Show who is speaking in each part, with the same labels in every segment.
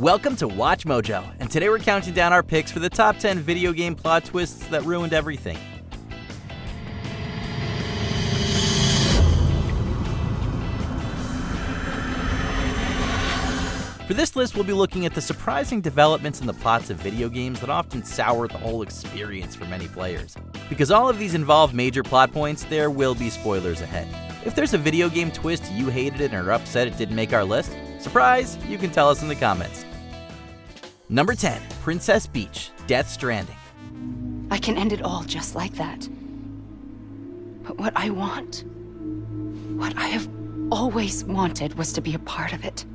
Speaker 1: Welcome to Watch Mojo, and today we're counting down our picks for the top 10 video game plot twists that ruined everything. For this list, we'll be looking at the surprising developments in the plots of video games that often sour the whole experience for many players. Because all of these involve major plot points, there will be spoilers ahead. If there's a video game twist you hated and are upset it didn't make our list, surprise, you can tell us in the comments. Number 10, Princess Peach, Death Stranding.
Speaker 2: I can end it all just like that. But what I want, what I have always wanted, was to be a part of it.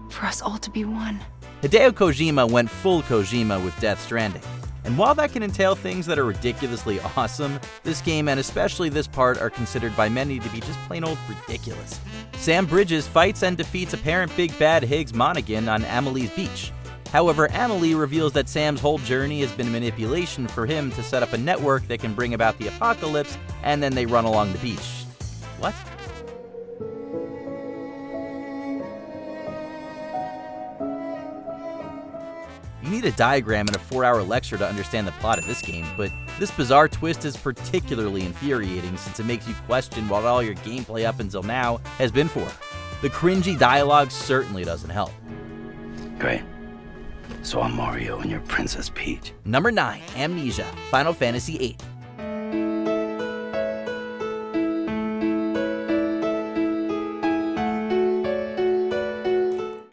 Speaker 2: For us all to be one.
Speaker 1: Hideo Kojima went full Kojima with Death Stranding. And while that can entail things that are ridiculously awesome, this game, and especially this part, are considered by many to be just plain old ridiculous. Sam Bridges fights and defeats apparent big bad Higgs Monaghan on Amelie's beach. However, Amelie reveals that Sam's whole journey has been manipulation for him to set up a network that can bring about the apocalypse, and then they run along the beach. What? You need a diagram and a 4-hour lecture to understand the plot of this game, but this bizarre twist is particularly infuriating since it makes you question what all your gameplay up until now has been for. The cringy dialogue certainly doesn't help.
Speaker 3: Great. So I'm Mario and you're Princess Peach.
Speaker 1: Number 9, Amnesia, Final Fantasy VIII.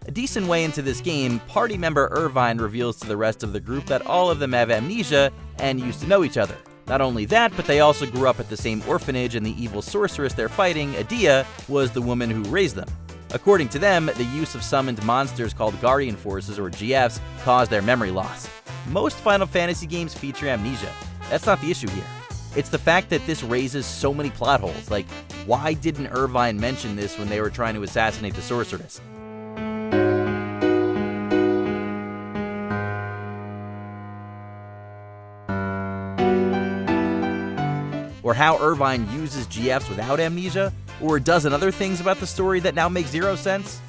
Speaker 1: A decent way into this game, party member Irvine reveals to the rest of the group that all of them have amnesia and used to know each other. Not only that, but they also grew up at the same orphanage, and the evil sorceress they're fighting, Adia, was the woman who raised them. According to them, the use of summoned monsters called Guardian Forces, or GFs, caused their memory loss. Most Final Fantasy games feature amnesia. That's not the issue here. It's the fact that this raises so many plot holes, like why didn't Irvine mention this when they were trying to assassinate the sorceress? Or how Irvine uses GFs without amnesia, or a dozen other things about the story that now make zero sense.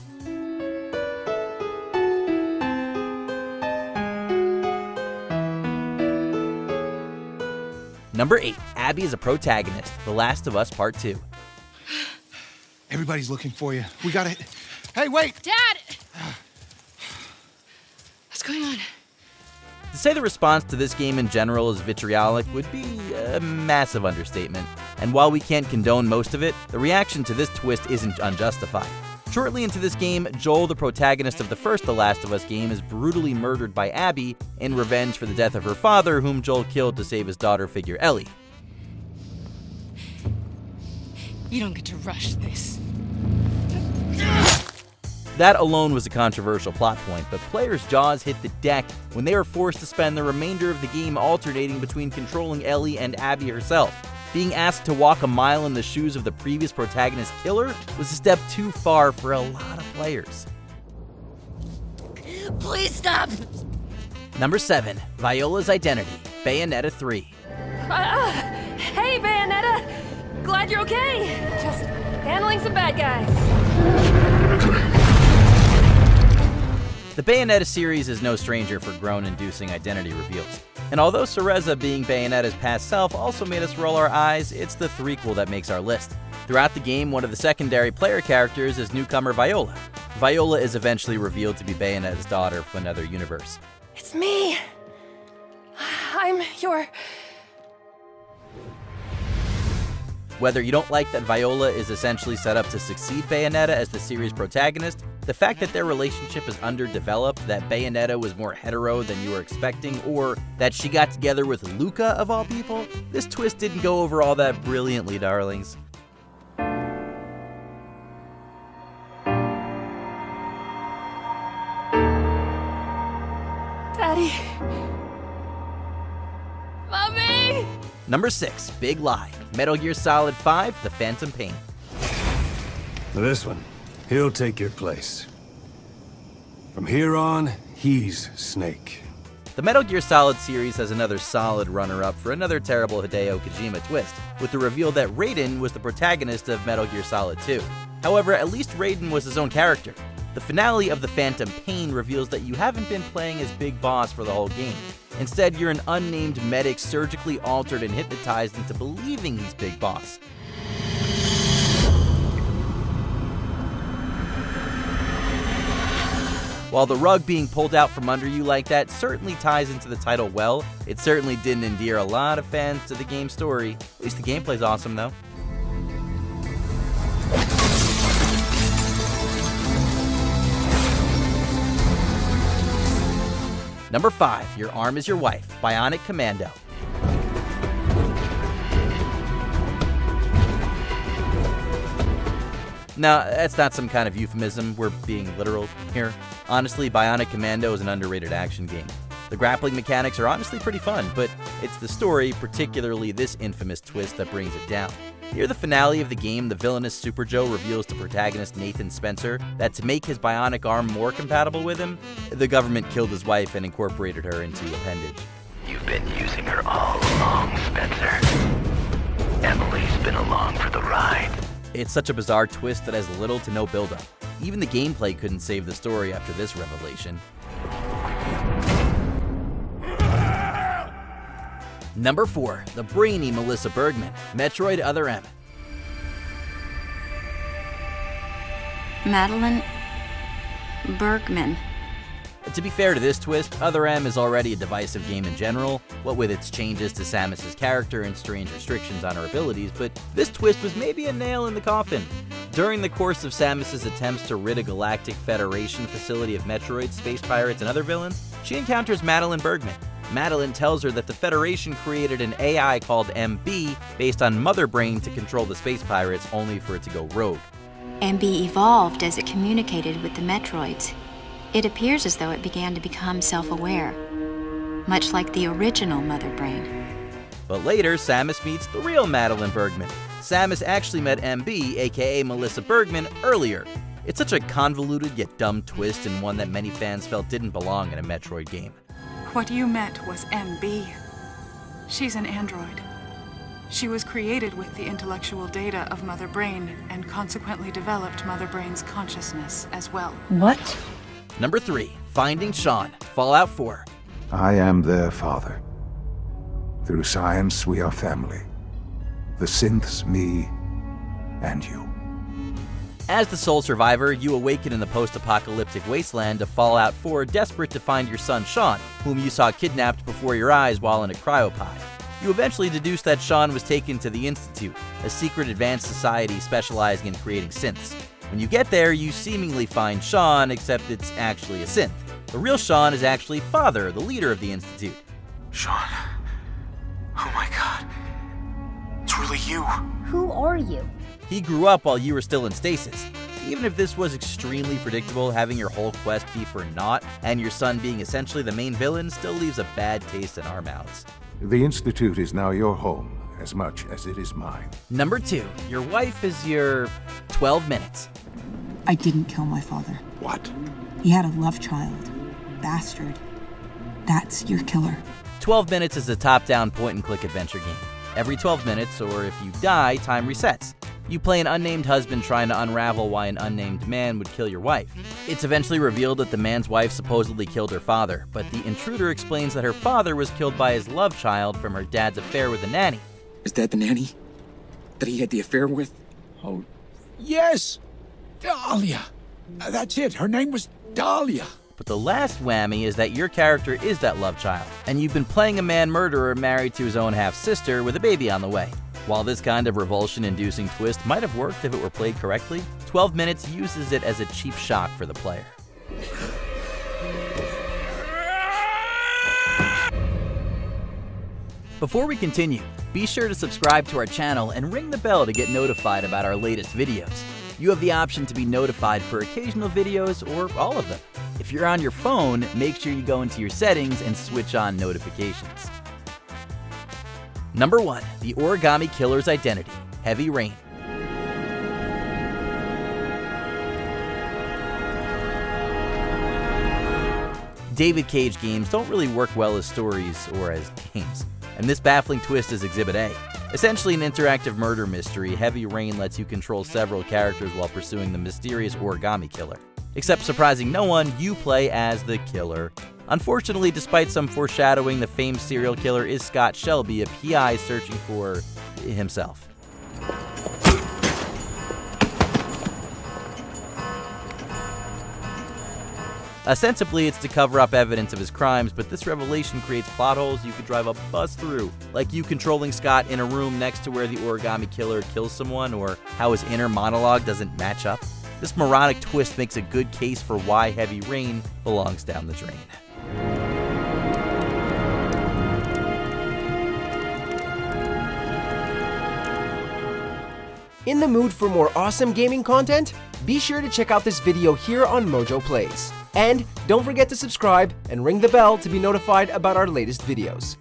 Speaker 1: Number 8, Abby is a protagonist, The Last of Us Part 2.
Speaker 4: Everybody's looking for you. We gotta... Hey, wait!
Speaker 2: Dad! What's going on?
Speaker 1: To say the response to this game in general is vitriolic would be a massive understatement, and while we can't condone most of it, the reaction to this twist isn't unjustified. Shortly into this game, Joel, the protagonist of the first The Last of Us game, is brutally murdered by Abby in revenge for the death of her father, whom Joel killed to save his daughter figure Ellie.
Speaker 2: You don't get to rush this.
Speaker 1: That alone was a controversial plot point, but players' jaws hit the deck when they were forced to spend the remainder of the game alternating between controlling Ellie and Abby herself. Being asked to walk a mile in the shoes of the previous protagonist killer was a step too far for a lot of players.
Speaker 2: Please stop!
Speaker 1: Number 7, Viola's Identity, Bayonetta 3.
Speaker 5: Hey, Bayonetta! Glad you're okay! Just handling some bad guys.
Speaker 1: The Bayonetta series is no stranger for groan-inducing identity reveals. And although Cereza being Bayonetta's past self also made us roll our eyes, it's the threequel that makes our list. Throughout the game, one of the secondary player characters is newcomer Viola. Viola is eventually revealed to be Bayonetta's daughter from another universe.
Speaker 5: It's me! I'm your...
Speaker 1: Whether you don't like that Viola is essentially set up to succeed Bayonetta as the series protagonist, the fact that their relationship is underdeveloped, that Bayonetta was more hetero than you were expecting, or that she got together with Luca of all people, this twist didn't go over all that brilliantly, darlings.
Speaker 5: Daddy... Mommy!
Speaker 1: Number 6, Big Lie, Metal Gear Solid 5, The Phantom Pain.
Speaker 6: This one, he'll take your place. From here on, he's Snake.
Speaker 1: The Metal Gear Solid series has another solid runner-up for another terrible Hideo Kojima twist, with the reveal that Raiden was the protagonist of Metal Gear Solid 2. However, at least Raiden was his own character. The finale of the Phantom Pain reveals that you haven't been playing as Big Boss for the whole game. Instead, you're an unnamed medic surgically altered and hypnotized into believing he's Big Boss. While the rug being pulled out from under you like that certainly ties into the title well, it certainly didn't endear a lot of fans to the game's story. At least the gameplay's awesome though. Number 5, Your Arm is Your Wife, Bionic Commando. Now, that's not some kind of euphemism, we're being literal here. Honestly, Bionic Commando is an underrated action game. The grappling mechanics are honestly pretty fun, but it's the story, particularly this infamous twist, that brings it down. Near the finale of the game, the villainous Super Joe reveals to protagonist Nathan Spencer that to make his bionic arm more compatible with him, the government killed his wife and incorporated her into appendage.
Speaker 3: You've been using her all along, Spencer. Emily's been along for the ride.
Speaker 1: It's such a bizarre twist that has little to no build-up. Even the gameplay couldn't save the story after this revelation. Number 4, the brainy Melissa Bergman, Metroid Other M.
Speaker 2: Madeline Bergman.
Speaker 1: To be fair to this twist, Other M is already a divisive game in general, what with its changes to Samus's character and strange restrictions on her abilities, but this twist was maybe a nail in the coffin. During the course of Samus's attempts to rid a Galactic Federation facility of Metroids, space pirates, and other villains, she encounters Madeline Bergman. Madeline tells her that the Federation created an AI called MB based on Mother Brain to control the space pirates, only for it to go rogue.
Speaker 7: MB evolved as it communicated with the Metroids. It appears as though it began to become self-aware, much like the original Mother Brain.
Speaker 1: But later, Samus meets the real Madeline Bergman. Samus actually met MB, aka Melissa Bergman, earlier. It's such a convoluted yet dumb twist, and one that many fans felt didn't belong in a Metroid game.
Speaker 8: What you met was MB. She's an android. She was created with the intellectual data of Mother Brain and consequently developed Mother Brain's consciousness as well.
Speaker 2: What?
Speaker 1: Number 3, Finding Sean, Fallout 4.
Speaker 9: I am their father. Through science, we are family. The synths, me, and you.
Speaker 1: As the sole survivor, you awaken in the post-apocalyptic wasteland of Fallout 4, desperate to find your son Sean, whom you saw kidnapped before your eyes while in a cryopod. You eventually deduce that Sean was taken to the Institute, a secret advanced society specializing in creating synths. When you get there, you seemingly find Sean, except it's actually a synth. The real Sean is actually Father, the leader of the Institute.
Speaker 4: Sean. Oh my god. It's really you.
Speaker 10: Who are you?
Speaker 1: He grew up while you were still in stasis. Even if this was extremely predictable, having your whole quest be for naught, and your son being essentially the main villain still leaves a bad taste in our mouths.
Speaker 9: The Institute is now your home, as much as it is mine.
Speaker 1: Number 2, your wife is your 12 minutes.
Speaker 11: I didn't kill my father.
Speaker 9: What?
Speaker 11: He had a love child. Bastard. That's your killer.
Speaker 1: 12 minutes is a top-down point-and-click adventure game. Every 12 minutes, or if you die, time resets. You play an unnamed husband trying to unravel why an unnamed man would kill your wife. It's eventually revealed that the man's wife supposedly killed her father, but the intruder explains that her father was killed by his love child from her dad's affair with a nanny.
Speaker 12: Is that the nanny that he had the affair with? Oh, yes! Dahlia! That's it, her name was Dahlia.
Speaker 1: But the last whammy is that your character is that love child, and you've been playing a man murderer married to his own half-sister with a baby on the way. While this kind of revulsion-inducing twist might have worked if it were played correctly, 12 Minutes uses it as a cheap shock for the player. Before we continue, be sure to subscribe to our channel and ring the bell to get notified about our latest videos. You have the option to be notified for occasional videos or all of them. If you're on your phone, make sure you go into your settings and switch on notifications. Number 1, The Origami Killer's Identity, Heavy Rain. David Cage games don't really work well as stories or as games, and this baffling twist is Exhibit A. Essentially an interactive murder mystery, Heavy Rain lets you control several characters while pursuing the mysterious origami killer. Except surprising no one, you play as the killer. Unfortunately, despite some foreshadowing, the famed serial killer is Scott Shelby, a PI searching for himself. Ostensibly, it's to cover up evidence of his crimes, but this revelation creates plot holes you could drive a bus through, like you controlling Scott in a room next to where the origami killer kills someone, or how his inner monologue doesn't match up. This moronic twist makes a good case for why Heavy Rain belongs down the drain.
Speaker 10: In the mood for more awesome gaming content? Be sure to check out this video here on Mojo Plays. And don't forget to subscribe and ring the bell to be notified about our latest videos.